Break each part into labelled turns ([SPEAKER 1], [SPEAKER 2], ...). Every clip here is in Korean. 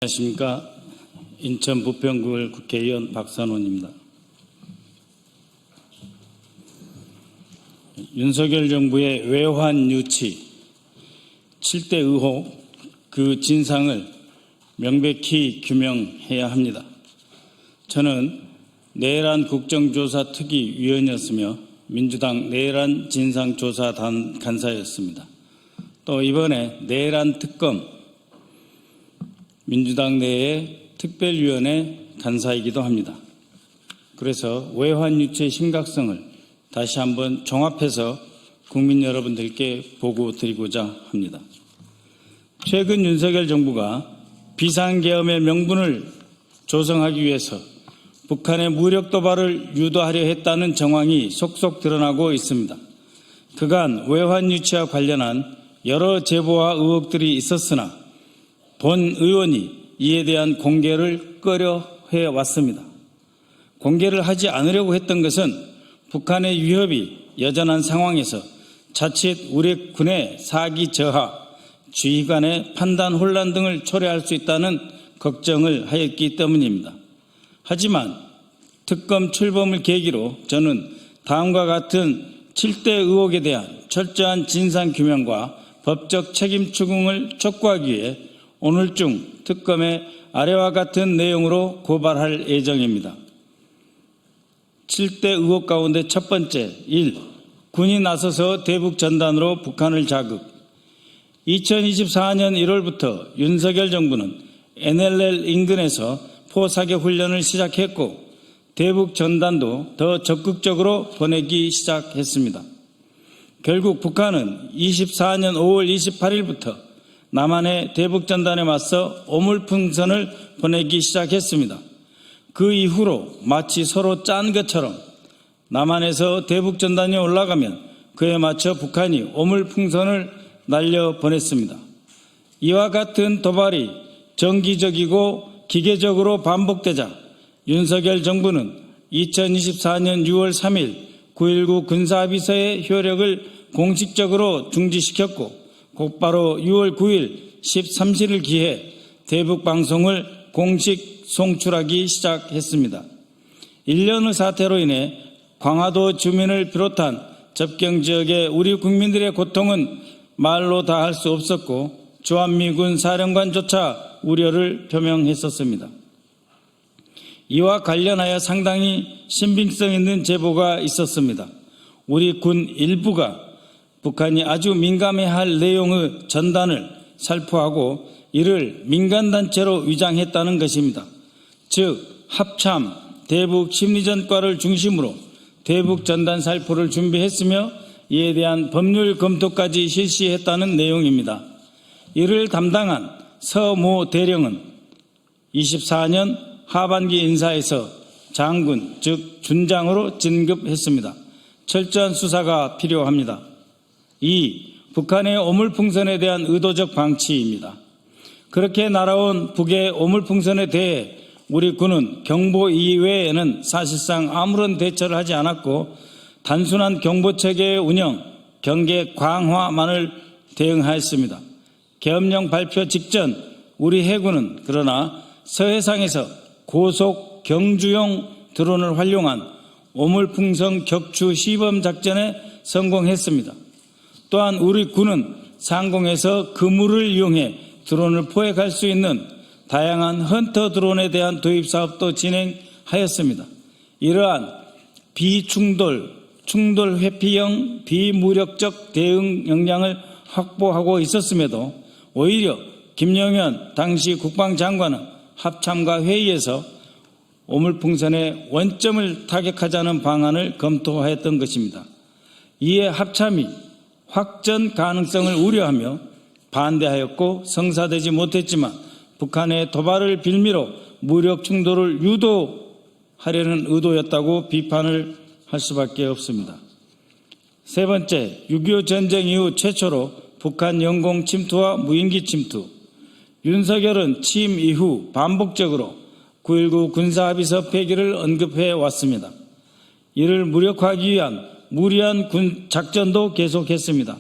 [SPEAKER 1] 안녕하십니까. 인천 부평구을 국회의원 박선원입니다. 윤석열 정부의 외환 유치 7대 의혹 그 진상을 명백히 규명해야 합니다. 저는 내란 국정조사 특위위원이었으며 민주당 내란 진상조사단 간사였습니다. 또 이번에 내란 특검 민주당 내의 특별위원회 간사이기도 합니다. 그래서 외환 유치의 심각성을 다시 한번 종합해서 국민 여러분들께 보고드리고자 합니다. 최근 윤석열 정부가 비상계엄의 명분을 조성하기 위해서 북한의 무력 도발을 유도하려 했다는 정황이 속속 드러나고 있습니다. 그간 외환 유치와 관련한 여러 제보와 의혹들이 있었으나 본 의원이 이에 대한 공개를 꺼려 해왔습니다. 공개를 하지 않으려고 했던 것은 북한의 위협이 여전한 상황에서 자칫 우리 군의 사기 저하, 지휘관의 판단 혼란 등을 초래할 수 있다는 걱정을 하였기 때문입니다. 하지만 특검 출범을 계기로 저는 다음과 같은 7대 의혹에 대한 철저한 진상규명과 법적 책임 추궁을 촉구하기 위해 오늘 중 특검에 아래와 같은 내용으로 고발할 예정입니다. 7대 의혹 가운데 첫 번째, 1. 군이 나서서 대북 전단으로 북한을 자극. 2024년 1월부터 윤석열 정부는 NLL 인근에서 포사격 훈련을 시작했고 대북 전단도 더 적극적으로 보내기 시작했습니다. 결국 북한은 24년 5월 28일부터 남한의 대북 전단에 맞서 오물풍선을 보내기 시작했습니다. 그 이후로 마치 서로 짠 것처럼 남한에서 대북 전단이 올라가면 그에 맞춰 북한이 오물풍선을 날려보냈습니다. 이와 같은 도발이 정기적이고 기계적으로 반복되자 윤석열 정부는 2024년 6월 3일 9.19 군사합의서의 효력을 공식적으로 중지시켰고 곧바로 6월 9일 13시를 기해 대북방송을 공식 송출하기 시작했습니다. 1년의 사태로 인해 광화도 주민을 비롯한 접경지역의 우리 국민들의 고통은 말로 다 할 수 없었고 주한미군 사령관조차 우려를 표명했었습니다. 이와 관련하여 상당히 신빙성 있는 제보가 있었습니다. 우리 군 일부가 북한이 아주 민감해할 내용의 전단을 살포하고 이를 민간단체로 위장했다는 것입니다. 즉 합참 대북 심리전과를 중심으로 대북 전단 살포를 준비했으며 이에 대한 법률 검토까지 실시했다는 내용입니다. 이를 담당한 서모 대령은 24년 하반기 인사에서 장군 즉 준장으로 진급했습니다. 철저한 수사가 필요합니다. 2. 북한의 오물풍선에 대한 의도적 방치입니다. 그렇게 날아온 북의 오물풍선에 대해 우리 군은 경보 이외에는 사실상 아무런 대처를 하지 않았고 단순한 경보체계의 운영, 경계 강화만을 대응하였습니다. 계엄령 발표 직전 우리 해군은 그러나 서해상에서 고속 경주용 드론을 활용한 오물풍선 격추 시범 작전에 성공했습니다. 또한 우리 군은 상공에서 그물을 이용해 드론을 포획할 수 있는 다양한 헌터 드론에 대한 도입 사업도 진행하였습니다. 이러한 비충돌, 충돌 회피형 비무력적 대응 역량을 확보하고 있었음에도 오히려 김영현 당시 국방장관은 합참과 회의에서 오물풍선의 원점을 타격하자는 방안을 검토하였던 것입니다. 이에 합참이 확전 가능성을 우려하며 반대하였고 성사되지 못했지만 북한의 도발을 빌미로 무력 충돌을 유도하려는 의도였다고 비판을 할 수밖에 없습니다. 세 번째, 6.25 전쟁 이후 최초로 북한 영공 침투와 무인기 침투. 윤석열은 취임 이후 반복적으로 9.19 군사합의서 폐기를 언급해 왔습니다. 이를 무력화하기 위한 무리한 군 작전도 계속했습니다.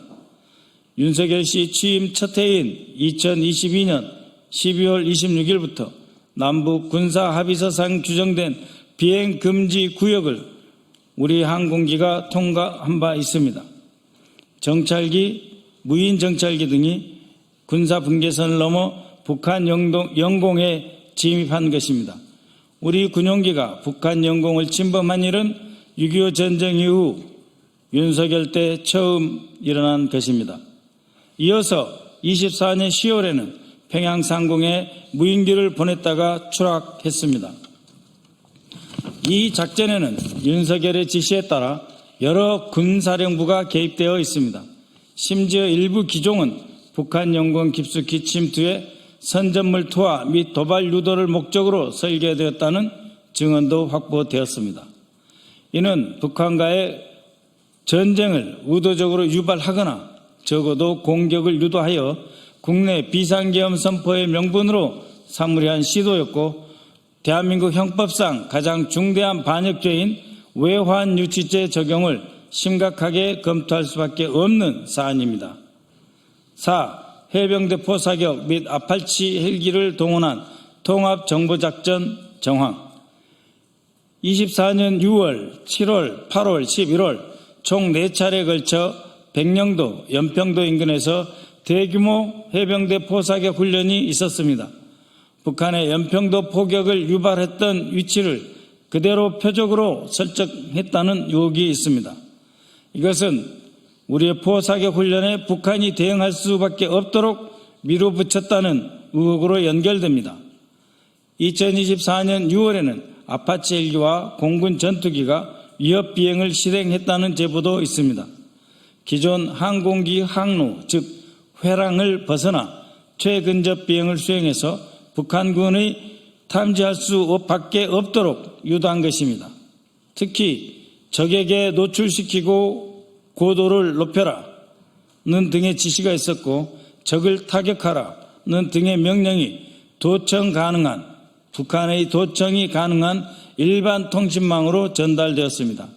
[SPEAKER 1] 윤석열 씨 취임 첫 해인 2022년 12월 26일부터 남북 군사합의서상 규정된 비행금지 구역을 우리 항공기가 통과한 바 있습니다. 정찰기, 무인정찰기 등이 군사분계선을 넘어 북한 영공에 진입한 것입니다. 우리 군용기가 북한 영공을 침범한 일은 6.25 전쟁 이후 윤석열 때 처음 일어난 것입니다. 이어서 24년 10월에는 평양 상공에 무인기를 보냈다가 추락했습니다. 이 작전에는 윤석열의 지시에 따라 여러 군사령부가 개입되어 있습니다. 심지어 일부 기종은 북한 영공 깊숙이 침투해 선전물 투하 및 도발 유도를 목적으로 설계되었다는 증언도 확보되었습니다. 이는 북한과의 전쟁을 의도적으로 유발하거나 적어도 공격을 유도하여 국내 비상계엄 선포의 명분으로 삼으려 한 시도였고, 대한민국 형법상 가장 중대한 반역죄인 외환유치죄 적용을 심각하게 검토할 수밖에 없는 사안입니다. 4. 해병대 포사격 및 아팔치 헬기를 동원한 통합정보작전 정황. 24년 6월, 7월, 8월, 11월 총 4차례에 걸쳐 백령도, 연평도 인근에서 대규모 해병대 포사격 훈련이 있었습니다. 북한의 연평도 포격을 유발했던 위치를 그대로 표적으로 설정했다는 의혹이 있습니다. 이것은 우리의 포사격 훈련에 북한이 대응할 수밖에 없도록 밀어붙였다는 의혹으로 연결됩니다. 2024년 6월에는 아파치 헬기와 공군 전투기가 위협 비행을 실행했다는 제보도 있습니다. 기존 항공기 항로, 즉 회랑을 벗어나 최근접 비행을 수행해서 북한군의 탐지할 수밖에 없도록 유도한 것입니다. 특히 적에게 노출시키고 고도를 높여라는 등의 지시가 있었고, 적을 타격하라는 등의 명령이 북한의 도청이 가능한 일반 통신망으로 전달되었습니다.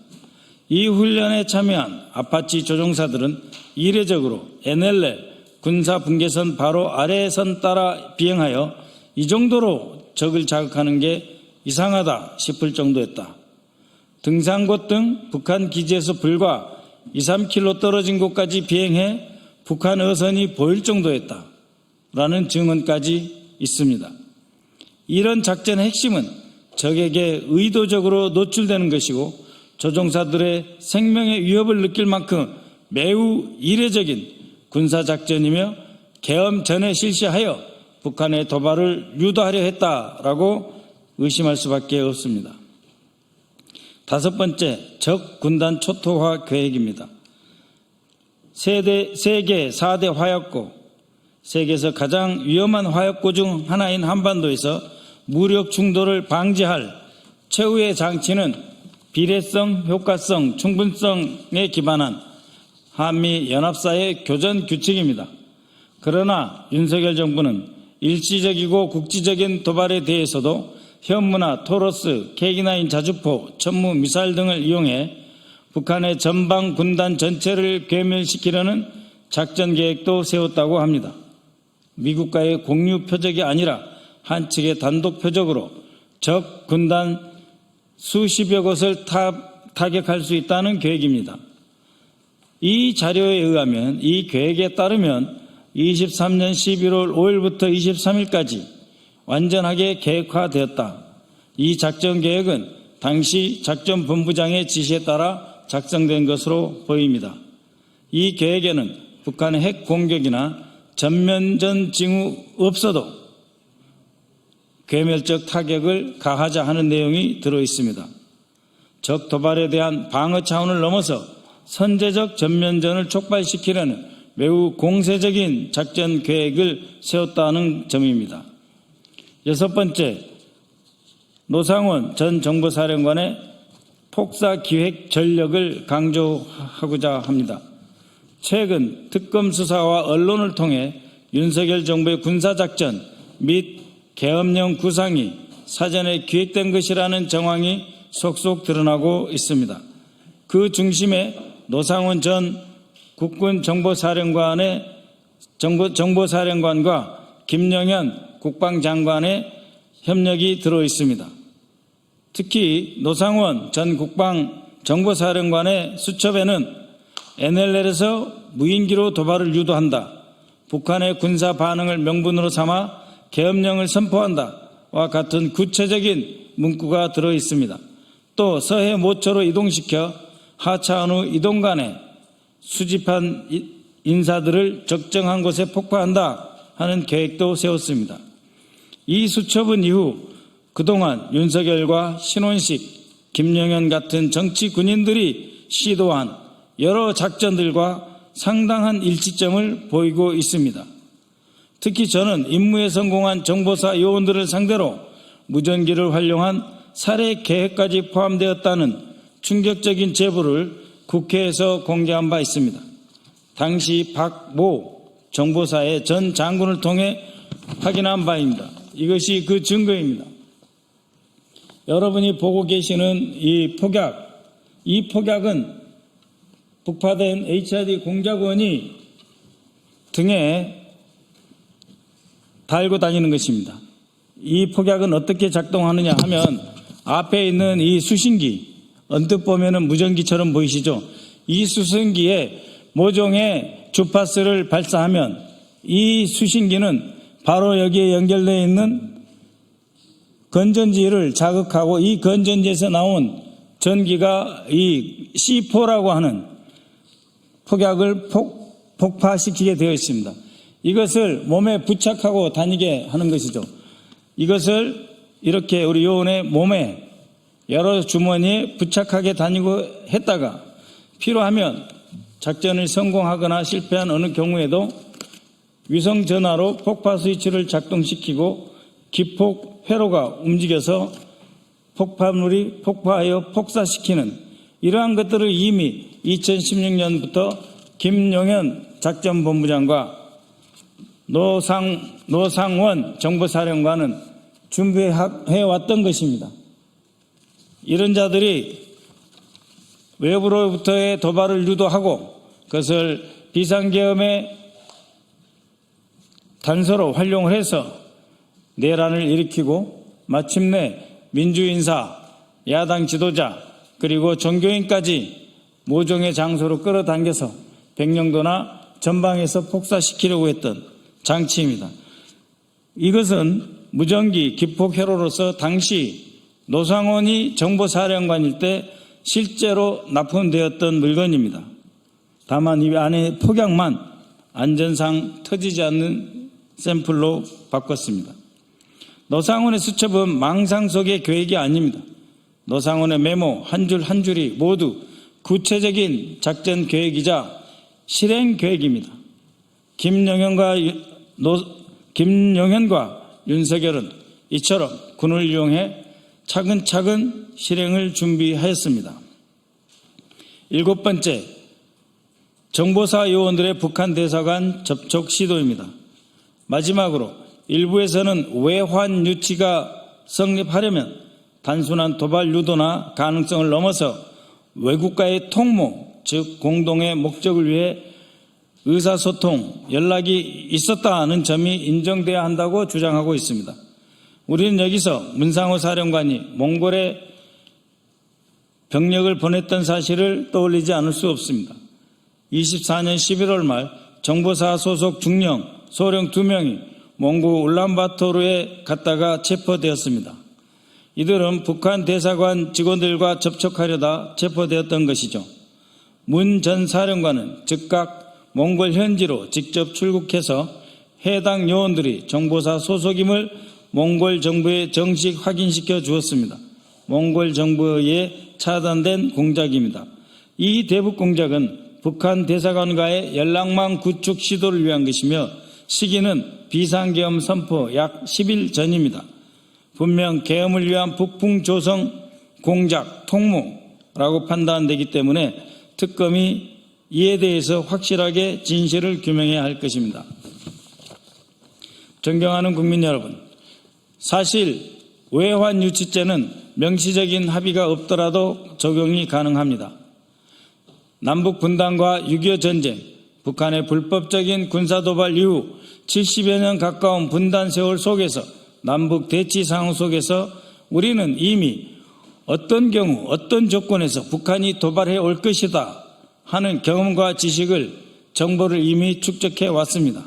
[SPEAKER 1] 이 훈련에 참여한 아파치 조종사들은 이례적으로 NLL 군사분계선 바로 아래 선 따라 비행하여 이 정도로 적을 자극하는 게 이상하다 싶을 정도였다. 등산곳 등 북한 기지에서 불과 2, 3km 떨어진 곳까지 비행해 북한 어선이 보일 정도였다 라는 증언까지 있습니다. 이런 작전의 핵심은 적에게 의도적으로 노출되는 것이고, 조종사들의 생명의 위협을 느낄 만큼 매우 이례적인 군사작전이며 계엄 전에 실시하여 북한의 도발을 유도하려 했다라고 의심할 수밖에 없습니다. 5번째, 적 군단 초토화 계획입니다. 세계 4대 화약고, 세계에서 가장 위험한 화약고 중 하나인 한반도에서 무력 충돌을 방지할 최후의 장치는 비례성, 효과성, 충분성에 기반한 한미 연합사의 교전 규칙입니다. 그러나 윤석열 정부는 일시적이고 국지적인 도발에 대해서도 현무나 토러스, K9 자주포, 천무 미사일 등을 이용해 북한의 전방 군단 전체를 괴멸시키려는 작전 계획도 세웠다고 합니다. 미국과의 공유 표적이 아니라 한 측의 단독 표적으로 적 군단 수십여 곳을 타격할 수 있다는 계획입니다. 이 자료에 의하면, 이 계획에 따르면 23년 11월 5일부터 23일까지 완전하게 계획화되었다. 이 작전 계획은 당시 작전본부장의 지시에 따라 작성된 것으로 보입니다. 이 계획에는 북한의 핵 공격이나 전면전 징후 없어도 괴멸적 타격을 가하자 하는 내용이 들어 있습니다. 적 도발에 대한 방어 차원을 넘어서 선제적 전면전을 촉발시키려는 매우 공세적인 작전 계획을 세웠다는 점입니다. 6번째, 노상원 전 정보사령관의 폭사기획 전력을 강조하고자 합니다. 최근 특검 수사와 언론을 통해 윤석열 정부의 군사작전 및 계엄령 구상이 사전에 기획된 것이라는 정황이 속속 드러나고 있습니다. 그 중심에 노상원 전 국군 정보사령관과 김영현 국방장관의 협력이 들어 있습니다. 특히 노상원 전 국방정보사령관의 수첩에는 NLL에서 무인기로 도발을 유도한다, 북한의 군사 반응을 명분으로 삼아 계엄령을 선포한다와 같은 구체적인 문구가 들어 있습니다. 또 서해 모처로 이동시켜 하차한 후 이동 간에 수집한 인사들을 적정한 곳에 폭파한다 하는 계획도 세웠습니다. 이 수첩은 이후 그동안 윤석열과 신원식, 김영현 같은 정치 군인들이 시도한 여러 작전들과 상당한 일치점을 보이고 있습니다. 특히 저는 임무에 성공한 정보사 요원들을 상대로 무전기를 활용한 살해 계획까지 포함되었다는 충격적인 제보를 국회에서 공개한 바 있습니다. 당시 박모 정보사의 전 장군을 통해 확인한 바입니다. 이것이 그 증거입니다. 여러분이 보고 계시는 이 폭약은 북파된 HID 공작원이 등에 달고 다니는 것입니다. 이 폭약은 어떻게 작동하느냐 하면 앞에 있는 이 수신기, 언뜻 보면은 무전기처럼 보이시죠? 이 수신기에 모종의 주파수를 발사하면 이 수신기는 바로 여기에 연결되어 있는 건전지를 자극하고 이 건전지에서 나온 전기가 이 C4라고 하는 폭약을 폭파시키게 되어 있습니다. 이것을 몸에 부착하고 다니게 하는 것이죠. 이것을 이렇게 우리 요원의 몸에 여러 주머니에 부착하게 다니고 했다가 필요하면 작전을 성공하거나 실패한 어느 경우에도 위성전화로 폭파 스위치를 작동시키고 기폭 회로가 움직여서 폭발물이 폭파하여 폭사시키는 이러한 것들을 이미 2016년부터 김용현 작전본부장과 노상원 정보사령관은 준비해왔던 것입니다. 이런 자들이 외부로부터의 도발을 유도하고 그것을 비상계엄의 단서로 활용을 해서 내란을 일으키고 마침내 민주인사, 야당 지도자 그리고 종교인까지 모종의 장소로 끌어당겨서 백령도나 전방에서 폭사시키려고 했던 장치입니다. 이것은 무전기 기폭 회로로서 당시 노상원이 정보사령관일 때 실제로 납품되었던 물건입니다. 다만 이 안에 폭약만 안전상 터지지 않는 샘플로 바꿨습니다. 노상원의 수첩은 망상 속의 계획이 아닙니다. 노상원의 메모 한 줄 한 줄이 모두 구체적인 작전 계획이자 실행 계획입니다. 김영현과 윤석열은 이처럼 군을 이용해 차근차근 실행을 준비하였습니다. 7번째, 정보사 요원들의 북한 대사관 접촉 시도입니다. 마지막으로 일부에서는 외환 유치가 성립하려면 단순한 도발 유도나 가능성을 넘어서 외국과의 통모, 즉 공동의 목적을 위해 의사소통, 연락이 있었다는 점이 인정돼야 한다고 주장하고 있습니다. 우리는 여기서 문상호 사령관이 몽골에 병력을 보냈던 사실을 떠올리지 않을 수 없습니다. 24년 11월 말 정보사 소속 중령, 소령 2명이 몽골 울란바토르에 갔다가 체포되었습니다. 이들은 북한 대사관 직원들과 접촉하려다 체포되었던 것이죠. 문 전 사령관은 즉각 몽골 현지로 직접 출국해서 해당 요원들이 정보사 소속임을 몽골 정부에 정식 확인시켜 주었습니다. 몽골 정부에 차단된 공작입니다. 이 대북 공작은 북한 대사관과의 연락망 구축 시도를 위한 것이며 시기는 비상계엄 선포 약 10일 전입니다. 분명 계엄을 위한 북풍 조성 공작 통모라고 판단되기 때문에 특검이 이에 대해서 확실하게 진실을 규명해야 할 것입니다. 존경하는 국민 여러분, 사실 외환 유치죄는 명시적인 합의가 없더라도 적용이 가능합니다. 남북 분단과 6.25 전쟁, 북한의 불법적인 군사도발 이후 70여 년 가까운 분단 세월 속에서 남북 대치 상황 속에서 우리는 이미 어떤 경우 어떤 조건에서 북한이 도발해 올 것이다 하는 경험과 지식을 정보를 이미 축적해 왔습니다.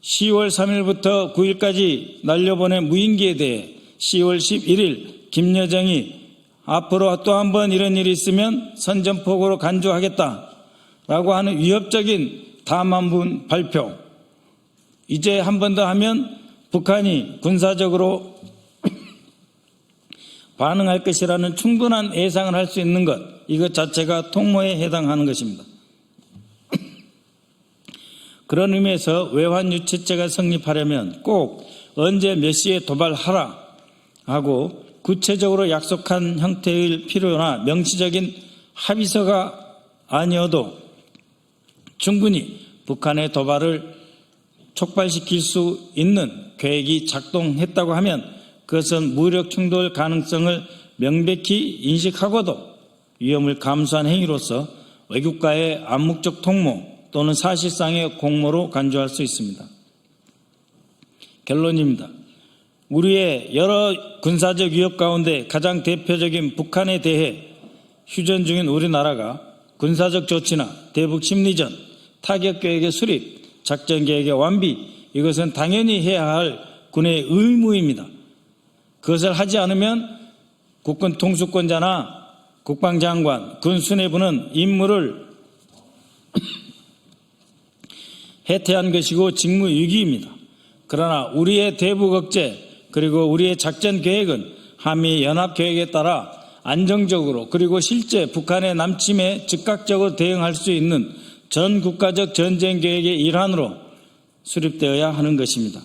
[SPEAKER 1] 10월 3일부터 9일까지 날려보낸 무인기에 대해 10월 11일 김여정이 앞으로 또 한 번 이런 일이 있으면 선전포고로 간주하겠다라고 하는 위협적인 담화문 발표. 이제 한 번 더 하면 북한이 군사적으로 반응할 것이라는 충분한 예상을 할 수 있는 것, 이것 자체가 통모에 해당하는 것입니다. 그런 의미에서 외환유치죄가 성립하려면 꼭 언제 몇 시에 도발하라 하고 구체적으로 약속한 형태일 필요나 명시적인 합의서가 아니어도 충분히 북한의 도발을 촉발시킬 수 있는 계획이 작동했다고 하면 그것은 무력 충돌 가능성을 명백히 인식하고도 위험을 감수한 행위로서 외국과의 암묵적 통모 또는 사실상의 공모로 간주할 수 있습니다. 결론입니다. 우리의 여러 군사적 위협 가운데 가장 대표적인 북한에 대해 휴전 중인 우리나라가 군사적 조치나 대북 심리전, 타격 계획의 수립, 작전 계획의 완비, 이것은 당연히 해야 할 군의 의무입니다. 그것을 하지 않으면 국군 통수권자나 국방장관, 군 수뇌부는 임무를 해태한 것이고 직무유기입니다. 그러나 우리의 대북 억제 그리고 우리의 작전 계획은 한미 연합 계획에 따라 안정적으로 그리고 실제 북한의 남침에 즉각적으로 대응할 수 있는 전 국가적 전쟁 계획의 일환으로 수립되어야 하는 것입니다.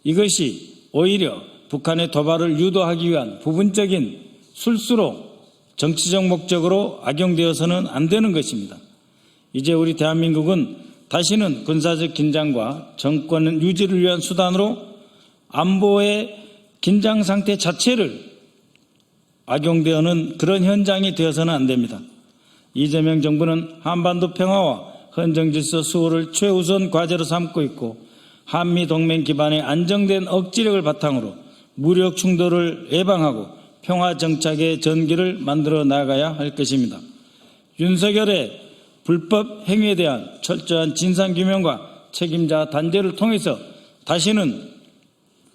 [SPEAKER 1] 이것이 오히려 북한의 도발을 유도하기 위한 부분적인 술수로 정치적 목적으로 악용되어서는 안 되는 것입니다. 이제 우리 대한민국은 다시는 군사적 긴장과 정권 유지를 위한 수단으로 안보의 긴장 상태 자체를 악용되어는 그런 현장이 되어서는 안 됩니다. 이재명 정부는 한반도 평화와 헌정질서 수호를 최우선 과제로 삼고 있고 한미동맹 기반의 안정된 억지력을 바탕으로 무력 충돌을 예방하고 평화 정착의 전기를 만들어 나가야 할 것입니다. 윤석열의 불법 행위에 대한 철저한 진상규명과 책임자 단죄를 통해서 다시는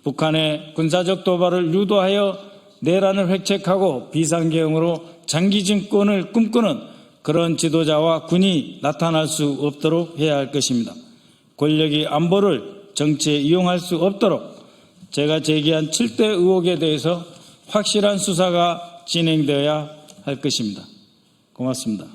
[SPEAKER 1] 북한의 군사적 도발을 유도하여 내란을 획책하고 비상계엄으로 장기 집권을 꿈꾸는 그런 지도자와 군이 나타날 수 없도록 해야 할 것입니다. 권력이 안보를 정치에 이용할 수 없도록 제가 제기한 7대 의혹에 대해서 확실한 수사가 진행되어야 할 것입니다. 고맙습니다.